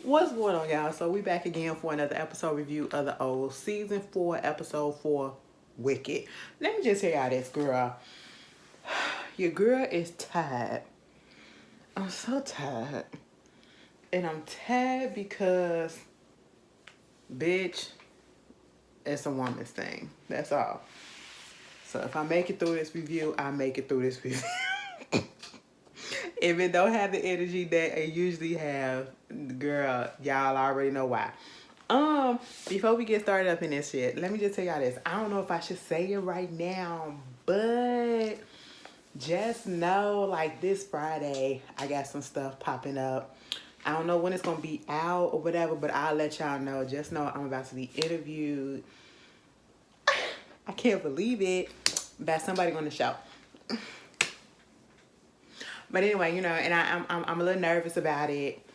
What's going on, y'all? So we back again for another episode review of the old season 4, episode 4, Wicked. Let me just tell y'all this, girl. Your girl is tired. I'm so tired. And I'm tired because, bitch, it's a woman's thing. That's all. So if I make it through this review, I make it through this review. If it don't have the energy that it usually have, girl, y'all already know why. Before we get started up in this shit, let me just tell y'all this. I don't know if I should say it right now, but just know, like, this Friday, I got some stuff popping up. I don't know when it's gonna be out or whatever, but I'll let y'all know. Just know I'm about to be interviewed. I can't believe it, by somebody on the show. But anyway, and I'm a little nervous about it.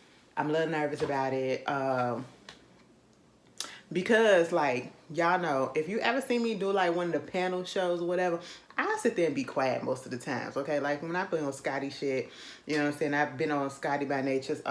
Because, like, y'all know, if you ever see me do like one of the panel shows or whatever, I sit there and be quiet most of the times. Okay, like when I've been on Scotty shit, you know what I'm saying? I've been on Scotty by Nature's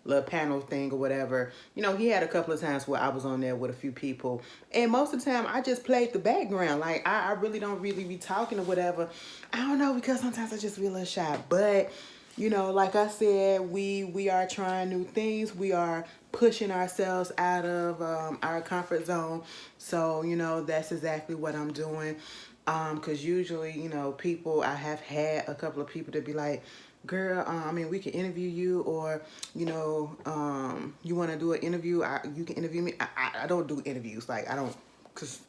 little panel thing or whatever. He had a couple of times where I was on there with a few people, and most of the time I just played the background. Like I really don't really be talking or whatever. I don't know, because sometimes I just feel a little shy. But like I said, we are trying new things. We are pushing ourselves out of our comfort zone. So that's exactly what I'm doing. Because usually, people, I have had a couple of people to be like, girl, we can interview you, or you want to do an interview, you can interview me. I don't do interviews. Like, I don't, because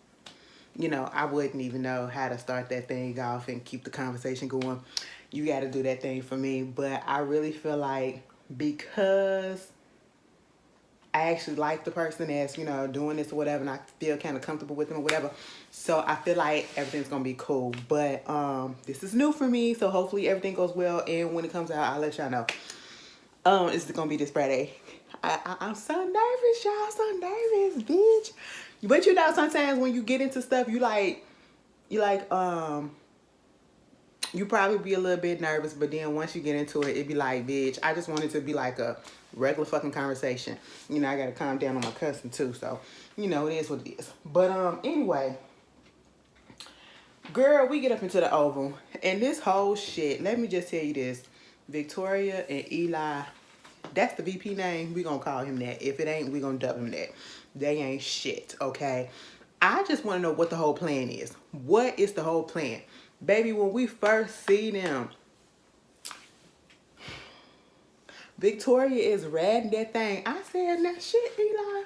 I wouldn't even know how to start that thing off and keep the conversation going. You got to do that thing for me. But I really feel like, because I actually like the person that's, doing this or whatever, and I feel kind of comfortable with them or whatever. So I feel like everything's going to be cool. But this is new for me, so hopefully everything goes well. And when it comes out, I'll let y'all know. It's going to be this Friday. I'm so nervous, y'all. So nervous, bitch. But sometimes when you get into stuff, you probably be a little bit nervous, but then once you get into it, it be like, bitch, I just want it to be like a regular fucking conversation. I gotta calm down on my cussing too, so it is what it is. But anyway, girl, we get up into the Oval, and this whole shit, let me just tell you this. Victoria and Eli, that's the VP name. We gonna call him that. If it ain't, we gonna dub him that. They ain't shit, okay? I just want to know what the whole plan is. What is the whole plan? Baby, when we first see them, Victoria is riding that thing. I said, nah, shit, Eli,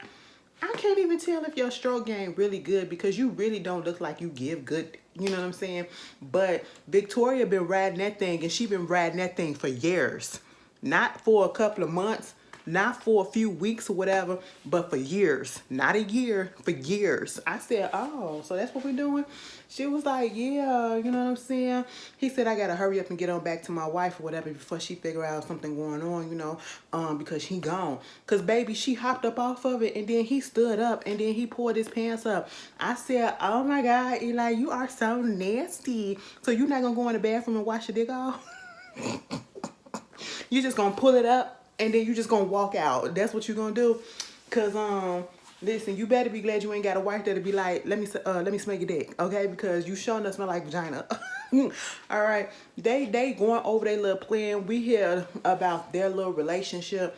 I can't even tell if your stroke game really good, because you really don't look like you give good, you know what I'm saying? But Victoria been riding that thing, and she been riding that thing for years. Not for a couple of months, not for a few weeks or whatever, but for years. Not a year, for years. I said, oh, so that's what we're doing? She was like, yeah, you know what I'm saying? He said, I gotta hurry up and get on back to my wife or whatever before she figure out something going on, because he gone. Because, baby, she hopped up off of it, and then he stood up, and then he pulled his pants up. I said, oh my God, Eli, you are so nasty. So you're not gonna go in the bathroom and wash your dick off? You just gonna pull it up, and then you just gonna walk out. That's what you gonna do. Cause listen, you better be glad you ain't got a wife that'll be like, let me smell your dick, okay? Because you sure enough smell like vagina. All right, they going over their little plan. We hear about their little relationship.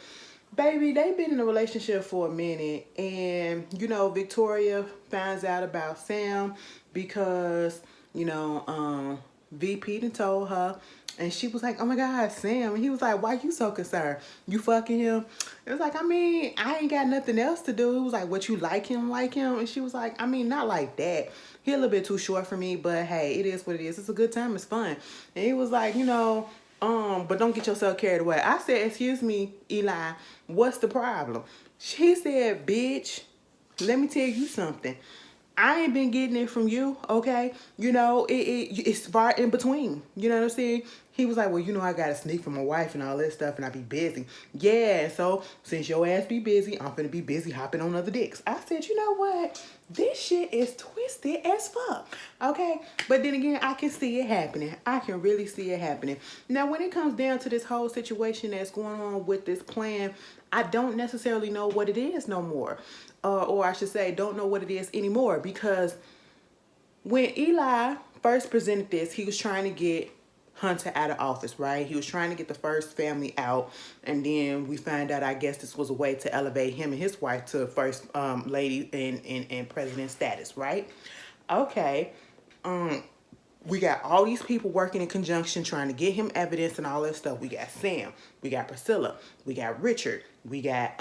Baby, they been in a relationship for a minute, and Victoria finds out about Sam because VP done told her, and she was like, oh my God, Sam. And he was like, why you so concerned? You fucking him? It was like, I ain't got nothing else to do. It was like, what, you like him? And she was like, not like that. He a little bit too short for me, but hey, it is what it is. It's a good time. It's fun. And he was like, but don't get yourself carried away. I said, excuse me, Eli, what's the problem? She said, bitch, let me tell you something. I ain't been getting it from you, okay? It's far in between. You know what I'm saying? He was like, well, you know, I gotta sneak from my wife and all this stuff, and I be busy. Yeah, so since your ass be busy, I'm finna be busy hopping on other dicks. I said, you know what? This shit is twisted as fuck. Okay? But then again, I can see it happening. I can really see it happening. Now, when it comes down to this whole situation that's going on with this plan, I don't necessarily know what it is no more. Or I should say, don't know what it is anymore, because when Eli first presented this, he was trying to get Hunter out of office, right? He was trying to get the first family out, and then we find out, I guess this was a way to elevate him and his wife to first lady and president status, right? Okay. We got all these people working in conjunction trying to get him evidence and all that stuff. We got Sam, we got Priscilla, we got Richard, we got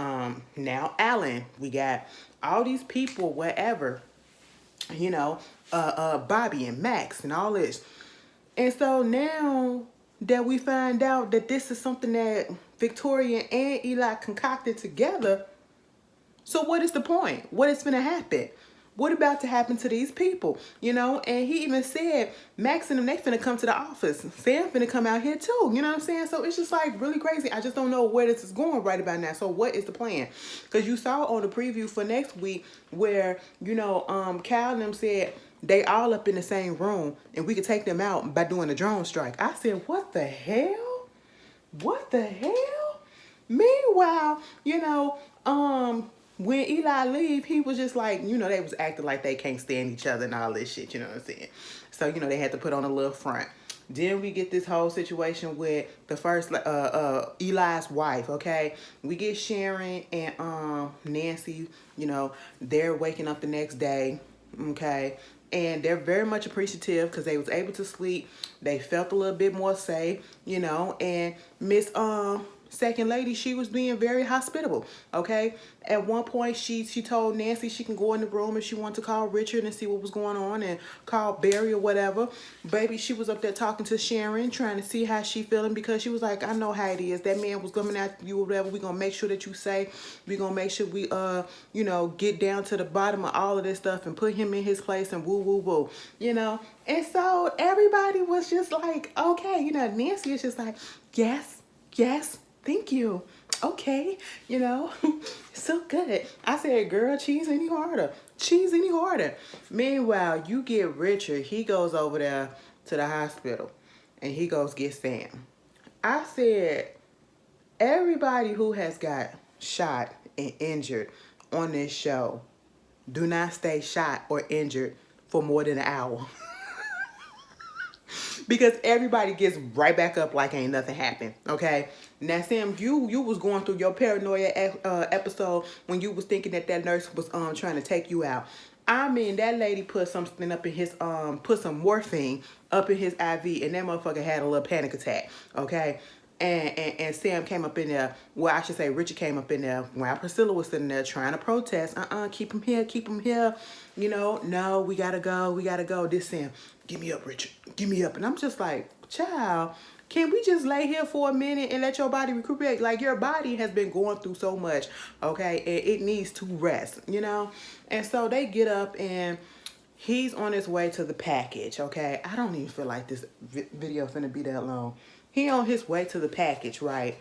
now Alan, we got all these people, whatever, you know, Bobby and Max and all this. And so now that we find out that this is something that Victoria and Eli concocted together, so what is the point? What is going to happen? What about to happen to these people? You know, and he even said, Max and them, they finna come to the office. Sam finna come out here too. You know what I'm saying? So it's just like really crazy. I just don't know where this is going right about now. So what is the plan? Because you saw on the preview for next week where, you know, Cal and them said they all up in the same room and we could take them out by doing a drone strike. I said, what the hell? What the hell? Meanwhile, you know, when Eli leave, he was just like, you know, they was acting like they can't stand each other and all this shit, you know what I'm saying? So, you know, they had to put on a little front. Then we get this whole situation with the first, Eli's wife, okay? We get Sharon and Nancy, you know, they're waking up the next day, okay? And they're very much appreciative because they was able to sleep. They felt a little bit more safe, you know, and Miss Second Lady, she was being very hospitable, okay? At one point, she told Nancy she can go in the room if she wanted to call Richard and see what was going on and call Barry or whatever. Baby, she was up there talking to Sharon, trying to see how she feeling, because she was like, I know how it is. That man was coming after you or whatever. We're going to make sure that you safe. We're going to make sure we, you know, get down to the bottom of all of this stuff and put him in his place and woo, woo, woo, you know? And so everybody was just like, okay, you know, Nancy is just like, yes, yes. Thank you. Okay. You know, so good. I said, girl, cheese any harder. Cheese any harder. Meanwhile, you get Richard. He goes over there to the hospital and he goes get Sam. I said, everybody who has got shot and injured on this show, do not stay shot or injured for more than an hour. Because everybody gets right back up like ain't nothing happened, okay? Now, Sam, you was going through your paranoia episode when you was thinking that nurse was trying to take you out. I mean, that lady put something up in his put some morphine up in his IV, and that motherfucker had a little panic attack, okay? And Sam came up in there. Well, I should say Richard came up in there while Priscilla was sitting there trying to protest. Keep him here, keep him here. You know, no, we gotta go, we gotta go. This Sam, give me up, Richard, give me up. And I'm just like, child, can we just lay here for a minute and let your body recuperate? Like, your body has been going through so much, okay? And it needs to rest, you know? And so they get up and he's on his way to the package, okay? I don't even feel like this video is finna be that long. He on his way to the package, right?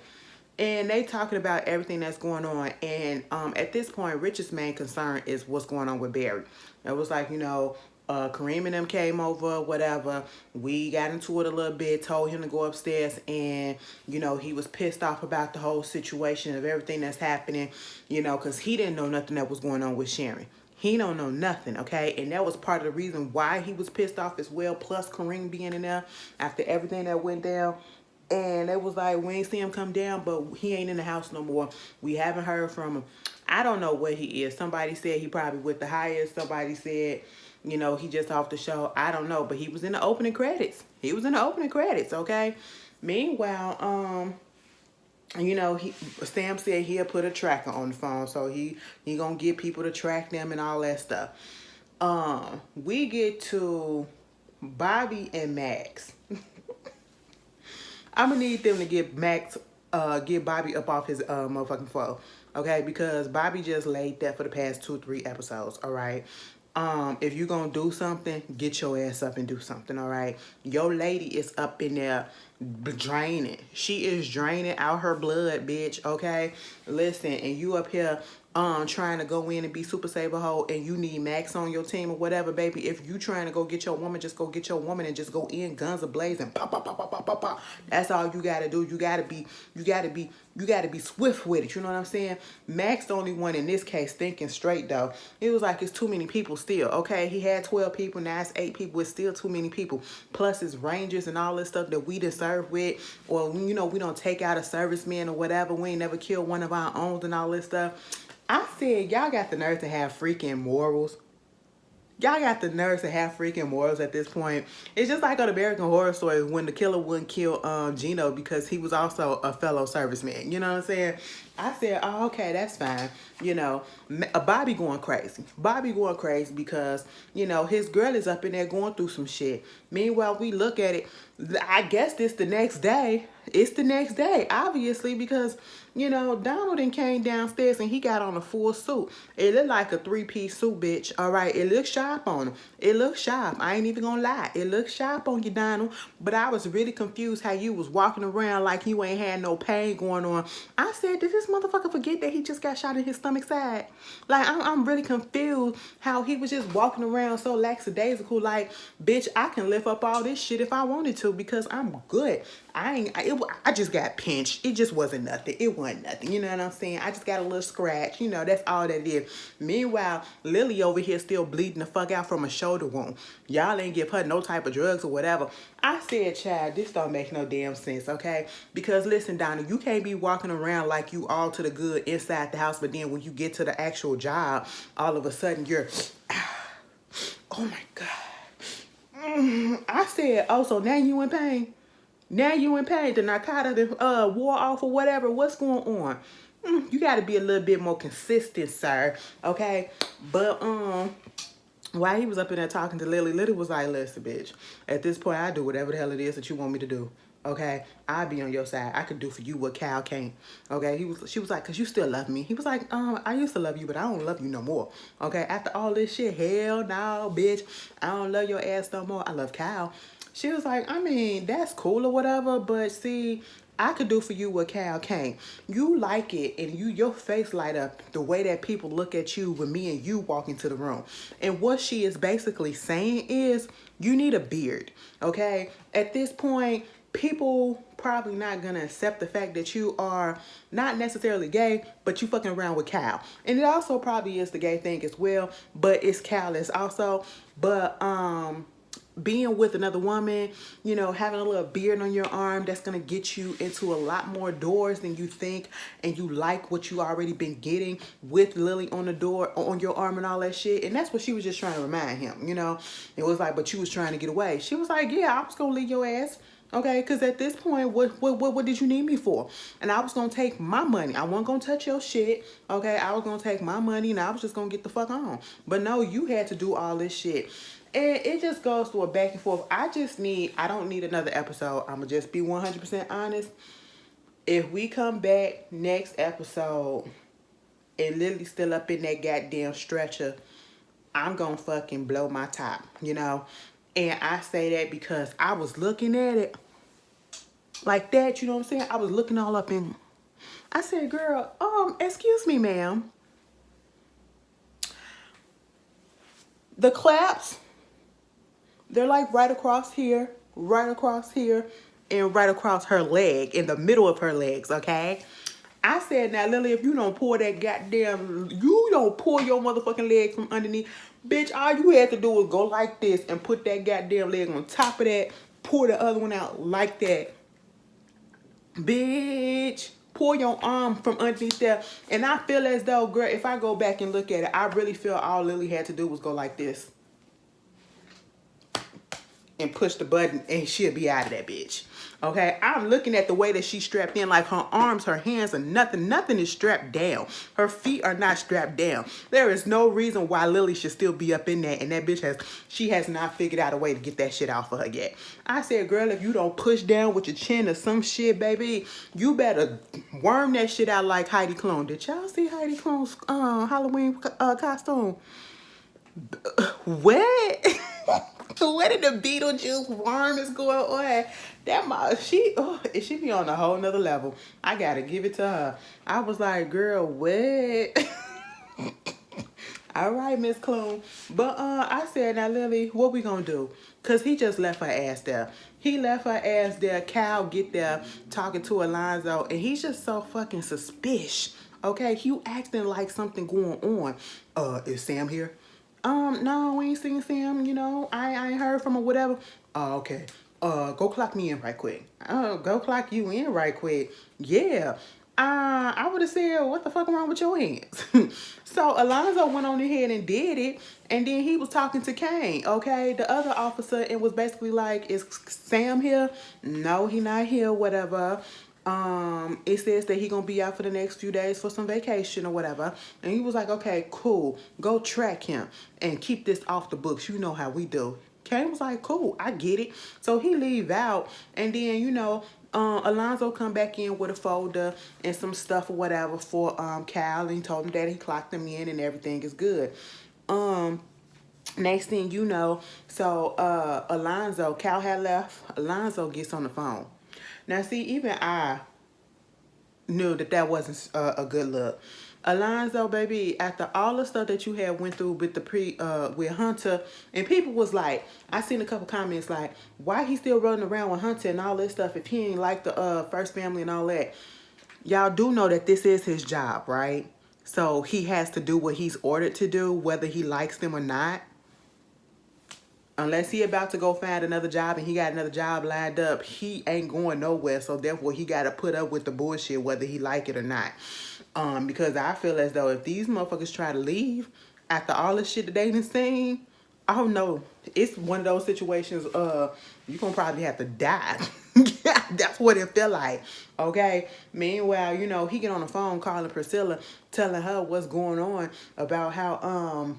And they talking about everything that's going on. And at this point, Richard's main concern is what's going on with Barry. It was like, you know, Kareem and them came over, whatever. We got into it a little bit, told him to go upstairs. And, you know, he was pissed off about the whole situation of everything that's happening, you know, because he didn't know nothing that was going on with Sharon. He don't know nothing, okay? And that was part of the reason why he was pissed off as well, plus Kareem being in there after everything that went down. And it was like, we ain't see him come down, but he ain't in the house no more. We haven't heard from him. I don't know where he is. Somebody said he probably with the highest. Somebody said, you know, he just off the show. I don't know, but he was in the opening credits. He was in the opening credits, okay? Meanwhile, you know, Sam said he'll put a tracker on the phone, so he gonna get people to track them and all that stuff. We get to Bobby and Max. I'm gonna need them to get Bobby up off his motherfucking phone, okay? Because Bobby just laid that for the past 2-3 episodes, all right? If you gonna do something, get your ass up and do something, all right? Your lady is up in there draining. She is draining out her blood, bitch. Okay, listen, and you up here trying to go in and be Super Saver hoe, and you need Max on your team or whatever, baby. If you trying to go get your woman, just go get your woman and just go in guns a-blazing. Pop, pop, pop, pop, pop, pop, pop. That's all you gotta do. You gotta be swift with it. You know what I'm saying? Max the only one in this case thinking straight though. It was like it's too many people still. Okay, he had 12 people, now it's 8 people. It's still too many people. Plus his rangers and all this stuff that we done serve with, or you know, we don't take out a serviceman or whatever. We ain't never killed one of our own and all this stuff. I said, y'all got the nerve to have freaking morals. Y'all got the nerve to have freaking morals at this point. It's just like on American Horror Story when the killer wouldn't kill Gino because he was also a fellow serviceman. You know what I'm saying? I said, oh, okay, that's fine. You know, Bobby going crazy. Bobby going crazy because, you know, his girl is up in there going through some shit. Meanwhile, we look at it. I guess this the next day. It's the next day, obviously, because, you know, Donald then came downstairs and he got on a full suit. It looked like a 3-piece suit, bitch. All right, it looked sharp on him. It looked sharp. I ain't even gonna lie. It looked sharp on you, Donald. But I was really confused how you was walking around like you ain't had no pain going on. I said, did this motherfucker forget that he just got shot in his stomach side? Like, I'm really confused how he was just walking around so lackadaisical. Like, bitch, I can lift up all this shit if I wanted to because I'm good. I just got pinched. It just wasn't nothing. It wasn't nothing. You know what I'm saying? I just got a little scratch. You know, that's all that is. Meanwhile, Lily over here still bleeding the fuck out from a shoulder wound. Y'all ain't give her no type of drugs or whatever. I said, child, this don't make no damn sense, okay? Because listen, Donna, you can't be walking around like you all to the good inside the house, but then when you get to the actual job, all of a sudden you're, oh my God. I said, oh, so now you in pain? Now you in pain. The narcotic wore off or whatever. What's going on? You got to be a little bit more consistent, sir. Okay? But while he was up in there talking to Lily, Lily was like, listen, bitch, at this point, I do whatever the hell it is that you want me to do. Okay? I'll be on your side. I could do for you what Cal can't. Okay? She was like, because you still love me. He was like, I used to love you, but I don't love you no more. Okay? After all this shit, hell no, bitch. I don't love your ass no more. I love Cal. She was like, I mean, that's cool or whatever, but see, I could do for you what Cal can't. You like it, and your face light up the way that people look at you when me and you walk into the room. And what she is basically saying is, you need a beard, okay? At this point, people probably not gonna accept the fact that you are not necessarily gay, but you fucking around with Cal. And it also probably is the gay thing as well, but it's Cal is also. But being with another woman, you know, having a little beard on your arm, that's going to get you into a lot more doors than you think, and you like what you already been getting with Lily on the door, on your arm and all that shit. And that's what she was just trying to remind him, you know. It was like, but you was trying to get away. She was like, yeah, I was going to leave your ass. Okay, because at this point, what did you need me for? And I was going to take my money. I wasn't going to touch your shit. Okay, I was going to take my money and I was just going to get the fuck on. But no, you had to do all this shit. And it just goes through a back and forth. I don't need another episode. I'm going to just be 100% honest. If we come back next episode and Lily's still up in that goddamn stretcher, I'm going to fucking blow my top, you know? And I say that because I was looking at it like that, you know what I'm saying? I was looking all up in... I said, girl, excuse me, ma'am. The claps... they're like right across here, and right across her leg, in the middle of her legs, okay? I said, now, Lily, if you don't pull that goddamn, you don't pull your motherfucking leg from underneath, bitch, all you had to do was go like this and put that goddamn leg on top of that, pull the other one out like that. Bitch, pull your arm from underneath there. And I feel as though, girl, if I go back and look at it, I really feel all Lily had to do was go like this. And push the button and she'll be out of that bitch. Okay, I'm looking at the way that she's strapped in, like her arms, her hands, and nothing is strapped down. Her feet are not strapped down. There is no reason why Lily should still be up in there, and that bitch has not figured out a way to get that shit out for her yet. I said, girl, if you don't push down with your chin or some shit, baby, you better worm that shit out like Heidi Klum. Did y'all see Heidi Klum's Halloween costume? What? What did the Beetlejuice worm is going on? That she be on a whole nother level. I gotta give it to her. I was like, girl, what? All right, Miss Clune. But I said, now Lily, what we gonna do? Cause he just left her ass there. He left her ass there. Cal get there talking to Alonzo, and he's just so fucking suspicious. Okay, you acting like something going on. Is Sam here? No, we ain't seen Sam. You know, I ain't heard from her. Whatever. Oh, okay. Go clock me in right quick. Go clock you in right quick. Yeah. I would have said, what the fuck wrong with your hands? So Alonzo went on ahead and did it, and then he was talking to Kane, okay, the other officer, and was basically like, is Sam here? No, he not here, whatever. It says that he gonna be out for the next few days for some vacation or whatever. And he was like, okay, cool, go track him and keep this off the books. You know how we do. Kane was like, cool, I get it. So he leave out, and then, you know, Alonzo come back in with a folder and some stuff or whatever for Cal, and he told him that he clocked him in and everything is good. Next thing you know, so Alonzo, Cal had left, Alonzo gets on the phone. Now see, even I knew that wasn't a good look. Alonzo, baby, after all the stuff that you had went through with the with Hunter, and people was like, I seen a couple comments like, why he still running around with Hunter and all this stuff if he ain't like the first family and all that. Y'all do know that this is his job, right? So he has to do what he's ordered to do, whether he likes them or not. Unless he about to go find another job and he got another job lined up, he ain't going nowhere. So therefore, he got to put up with the bullshit whether he like it or not. Because I feel as though if these motherfuckers try to leave after all the shit that they done seen, I don't know. It's one of those situations, you're going to probably have to die. That's what it feel like. Okay? Meanwhile, you know, he get on the phone calling Priscilla, telling her what's going on about how,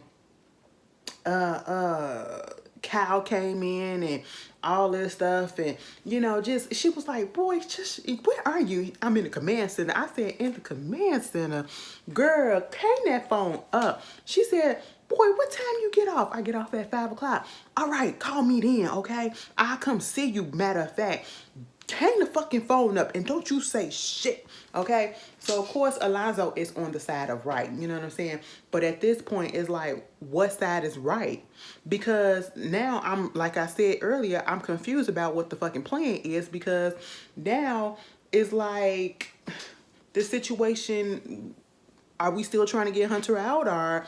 Cal came in and all this stuff, and you know, just she was like, boy, just where are you? I'm in the command center. I said, in the command center? Girl, hang that phone up. She said, boy, what time you get off? I get off at 5 o'clock. All right, call me then, okay? I'll come see you. Matter of fact, hang the fucking phone up and don't you say shit, okay? So of course Alonzo is on the side of right, you know what I'm saying? But at this point, it's like, what side is right? Because now I'm, like I said earlier, I'm confused about what the fucking plan is, because now it's like the situation, are we still trying to get Hunter out, or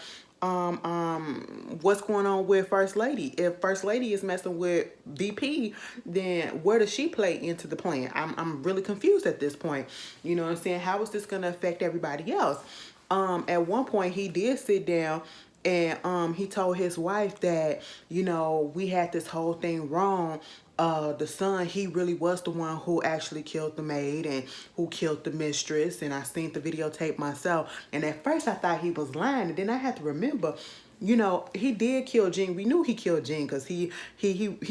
what's going on with First Lady? If First Lady is messing with VP, then where does she play into the plan? I'm really confused at this point. You know what I'm saying? How is this gonna affect everybody else? At one point he did sit down and he told his wife that, you know, we had this whole thing wrong. The son, he really was the one who actually killed the maid and who killed the mistress, and I seen the videotape myself, and at first I thought he was lying, and then I had to remember, you know, he did kill Jean. We knew he killed Jean because he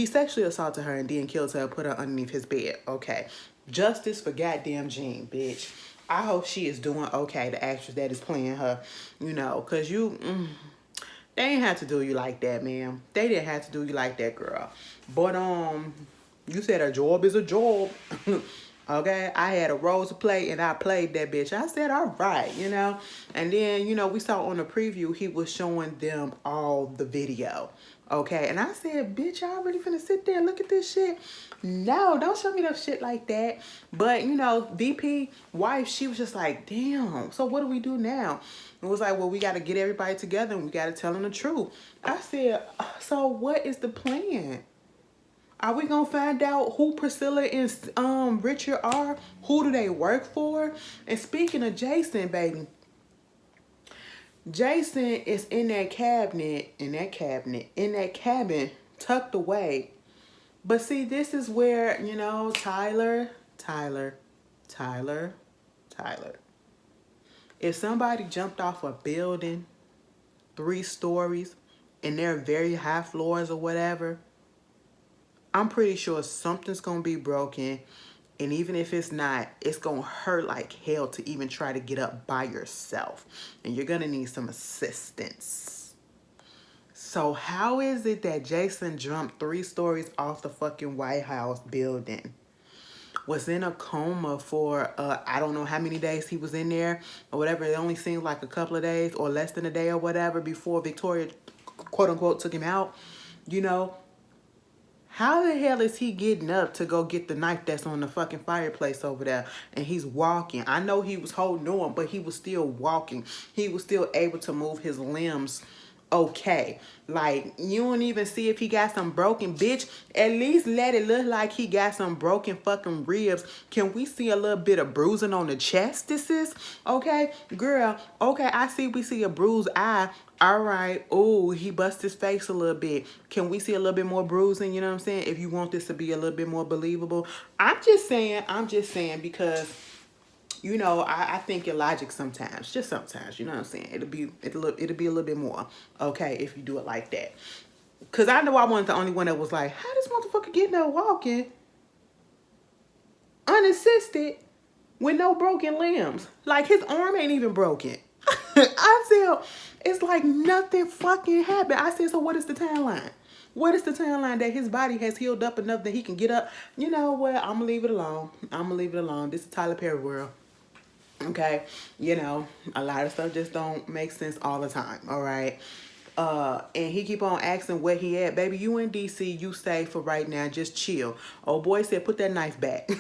sexually assaulted her and then killed her and put her underneath his bed. Okay, justice for goddamn Jean, bitch. I hope she is doing okay, the actress that is playing her, you know, because they ain't have to do you like that, man. They didn't have to do you like that, girl. But you said a job is a job. Okay, I had a role to play and I played that bitch. I said, all right, you know. And then, you know, we saw on the preview, he was showing them all the video. Okay, and I said, bitch, y'all really finna sit there and look at this shit? No, don't show me no shit like that. But, you know, VP wife, she was just like, damn, so what do we do now? It was like, well, we got to get everybody together and we got to tell them the truth. I said, so what is the plan? Are we going to find out who Priscilla and Richard are? Who do they work for? And speaking of Jason, baby, Jason is in that cabin, tucked away. But see, this is where, you know, Tyler. If somebody jumped off a building 3 stories and they're very high floors or whatever, I'm pretty sure something's going to be broken. And even if it's not, it's going to hurt like hell to even try to get up by yourself. And you're going to need some assistance. So how is it that Jason jumped 3 stories off the fucking White House building? Was in a coma for I don't know how many days he was in there or whatever. It only seemed like a couple of days or less than a day or whatever before Victoria, quote unquote, took him out. You know, how the hell is he getting up to go get the knife that's on the fucking fireplace over there? And he's walking. I know he was holding on, but he was still walking. He was still able to move his limbs okay. Like, you don't even see if he got some broken, bitch. At least let it look like he got some broken fucking ribs. Can we see a little bit of bruising on the chest? This is okay, girl. Okay, I see. We see a bruised eye. All right. Oh, he bust his face a little bit. Can we see a little bit more bruising? You know what I'm saying? If you want this to be a little bit more believable. I'm just saying because, you know, I think in logic sometimes, just sometimes, you know what I'm saying? It'll be a little bit more, okay, if you do it like that. Cause I know I wasn't the only one that was like, how this motherfucker getting up walking unassisted with no broken limbs? Like, his arm ain't even broken. I said, it's like nothing fucking happened. I said, so what is the timeline? What is the timeline that his body has healed up enough that he can get up? You know what? I'm gonna leave it alone. This is Tyler Perry world. Okay, you know, a lot of stuff just don't make sense all the time. All right. And he keep on asking where he at. Baby, you in DC, you stay for right now, just chill. Old boy said, put that knife back.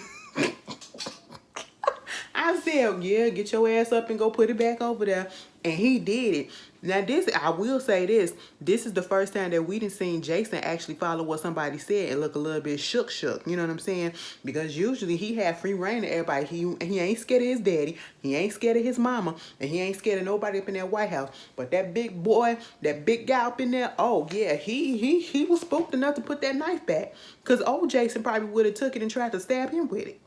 I said, yeah, get your ass up and go put it back over there. And he did it. Now, this, I will say this. This is the first time that we done seen Jason actually follow what somebody said and look a little bit shook. You know what I'm saying? Because usually he had free reign to everybody. He ain't scared of his daddy. He ain't scared of his mama. And he ain't scared of nobody up in that White House. But that big boy, that big guy up in there, oh, yeah, he was spooked enough to put that knife back. Because old Jason probably would have took it and tried to stab him with it.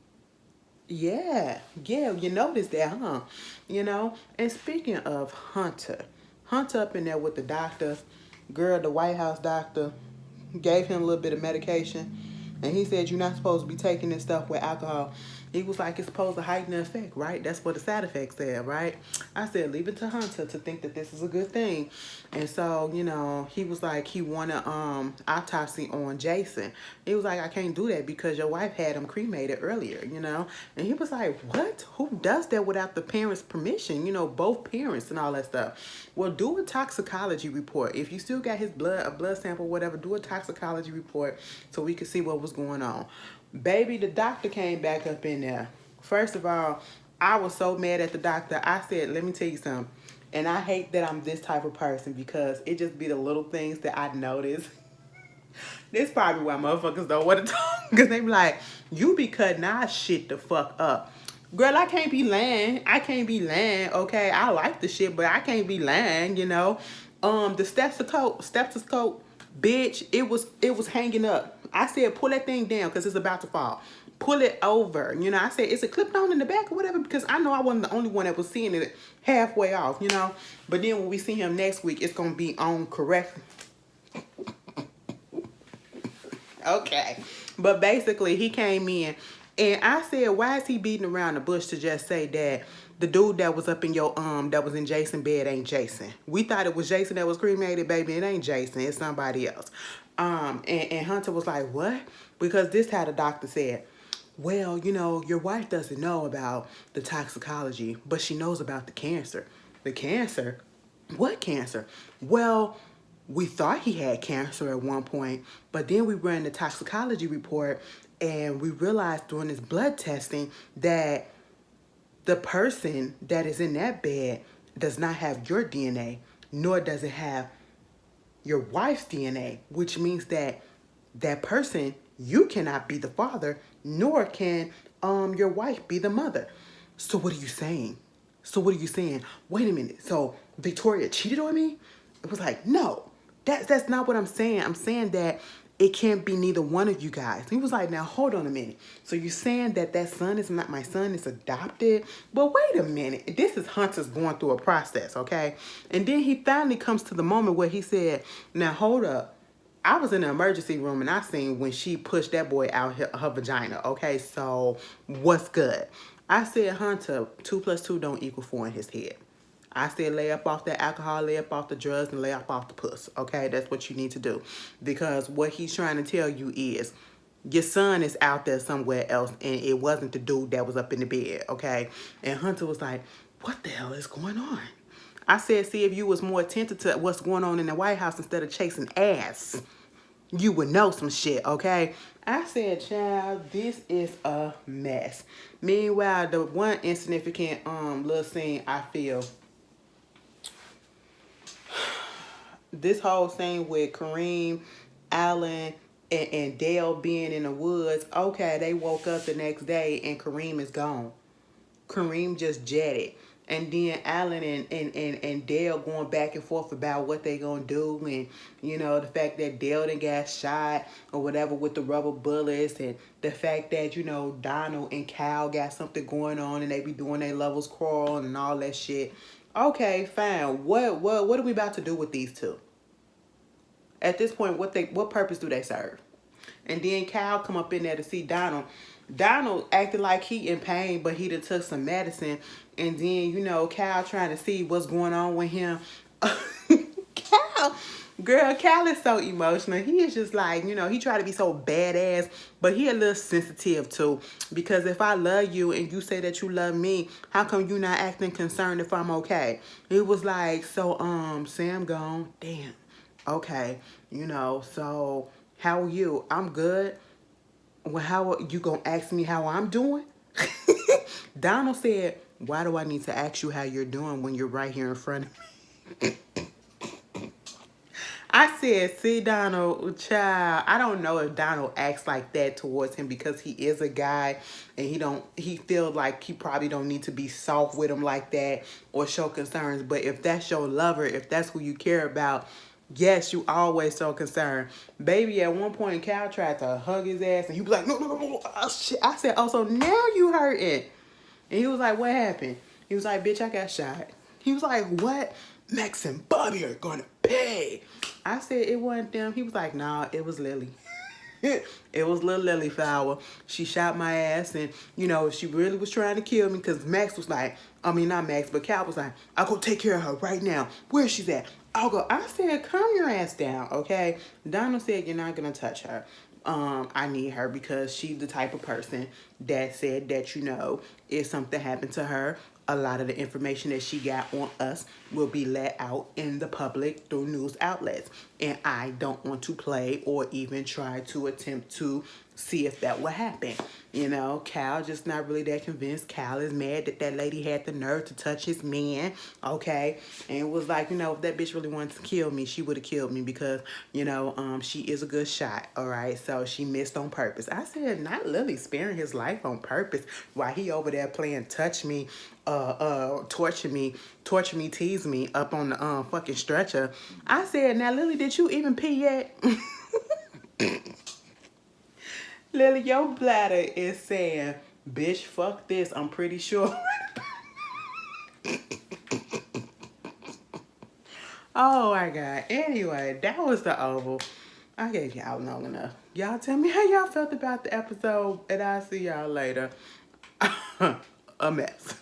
Yeah, you noticed that, huh? You know, and speaking of Hunter up in there with the doctor, girl, the White House doctor gave him a little bit of medication, and he said, you're not supposed to be taking this stuff with alcohol. He was like, it's supposed to heighten the effect, right? That's what the side effects said, right? I said, leave it to Hunter to think that this is a good thing. And so, you know, he was like, he wanted autopsy on Jason. He was like, I can't do that because your wife had him cremated earlier, you know? And he was like, what? Who does that without the parents' permission? You know, both parents and all that stuff. Well, do a toxicology report. If you still got his blood, a blood sample, whatever, do a toxicology report so we could see what was going on. Baby, the doctor came back up in there. First of all, I was so mad at the doctor. I said, let me tell you something. And I hate that I'm this type of person because it just be the little things that I notice. This probably why motherfuckers don't want to talk. Because they be like, you be cutting our shit the fuck up. Girl, I can't be lying. Okay? I like the shit, but I can't be lying, you know? The stethoscope, bitch, it was hanging up. I said, pull that thing down because it's about to fall. Pull it over. You know, I said, is it clipped on in the back or whatever? Because I know I wasn't the only one that was seeing it halfway off, you know? But then when we see him next week, it's going to be on correct. Okay. But basically, he came in. And I said, why is he beating around the bush to just say that the dude that was up in your that was in Jason's bed ain't Jason? We thought it was Jason that was cremated, baby. It ain't Jason. It's somebody else. And Hunter was like, what? Because this how the doctor said, well, you know, your wife doesn't know about the toxicology, but she knows about the cancer. The cancer? What cancer? Well, we thought he had cancer at one point, but then we ran the toxicology report and we realized during his blood testing that the person that is in that bed does not have your DNA, nor does it have your wife's DNA, which means that that person, you cannot be the father, nor can your wife be the mother. So what are you saying? Wait a minute. So Victoria cheated on me? It was like, no, that's not what I'm saying. I'm saying that it can't be neither one of you guys. He was like, now hold on a minute. So you're saying that son is not my son, it's adopted? But wait a minute. This is Hunter's going through a process, okay? And then he finally comes to the moment where he said, now hold up. I was in the emergency room and I seen when she pushed that boy out her vagina, okay? So what's good? I said, Hunter, 2 + 2 don't equal 4 in his head. I said lay up off the alcohol, lay up off the drugs, and lay up off the puss. Okay, that's what you need to do. Because what he's trying to tell you is your son is out there somewhere else, and it wasn't the dude that was up in the bed, okay? And Hunter was like, what the hell is going on? I said, see, if you was more attentive to what's going on in the White House instead of chasing ass, you would know some shit, okay? I said, child, this is a mess. Meanwhile, the one insignificant little scene I feel, this whole scene with Kareem, Alan, and Dale being in the woods, okay, they woke up the next day and Kareem is gone. Kareem just jetted. And then Alan and Dale going back and forth about what they gonna do, and you know, the fact that Dale done got shot or whatever with the rubber bullets, and the fact that, you know, Donald and Cal got something going on and they be doing their levels crawl and all that shit. Okay, fine. What are we about to do with these two? At this point, what purpose do they serve? And then Cal come up in there to see Donald. Donald acted like he in pain, but he done took some medicine. And then, you know, Cal trying to see what's going on with him. Cal is so emotional. He is just like, you know, he try to be so badass, but he a little sensitive too. Because if I love you and you say that you love me, how come you not acting concerned if I'm okay? It was like, so, Sam gone. Damn. Okay. You know, so how are you? I'm good. Well, how are you gonna ask me how I'm doing? Donald said, why do I need to ask you how you're doing when you're right here in front of me? I said, see, Donald, child, I don't know if Donald acts like that towards him because he is a guy and he feels like he probably don't need to be soft with him like that or show concerns. But if that's your lover, if that's who you care about, yes, you always so concerned. Baby, at one point, Cal tried to hug his ass and he was like, no. Oh, shit. I said, oh, so now you hurting. And he was like, what happened? He was like, bitch, I got shot. He was like, what? Max and Bobby are going to pay. I said, it wasn't them. He was like, nah, it was Lily. It was little Lily Flower. She shot my ass, and, you know, she really was trying to kill me because Max was like, I mean, not Max, but Cal was like, I'll go take care of her right now. Where she's at? I'll go. I said, calm your ass down, okay? Donald said, you're not going to touch her. I need her because she's the type of person that said that, you know, if something happened to her, a lot of the information that she got on us will be let out in the public through news outlets. And I don't want to play or even try to attempt to see if that will happen. You know, Cal just not really that convinced. Cal is mad that that lady had the nerve to touch his man, okay? And it was like, you know, if that bitch really wanted to kill me, she would have killed me because, you know, she is a good shot, all right? So she missed on purpose. I said, not Lily sparing his life on purpose while he over there playing touch me, torture me, tease me up on the fucking stretcher. I said, now Lily, did you even pee yet? Lily, your bladder is saying, bitch, fuck this, I'm pretty sure. Oh my God. Anyway, that was the Oval. I gave y'all long enough. Y'all tell me how y'all felt about the episode, and I'll see y'all later. A mess.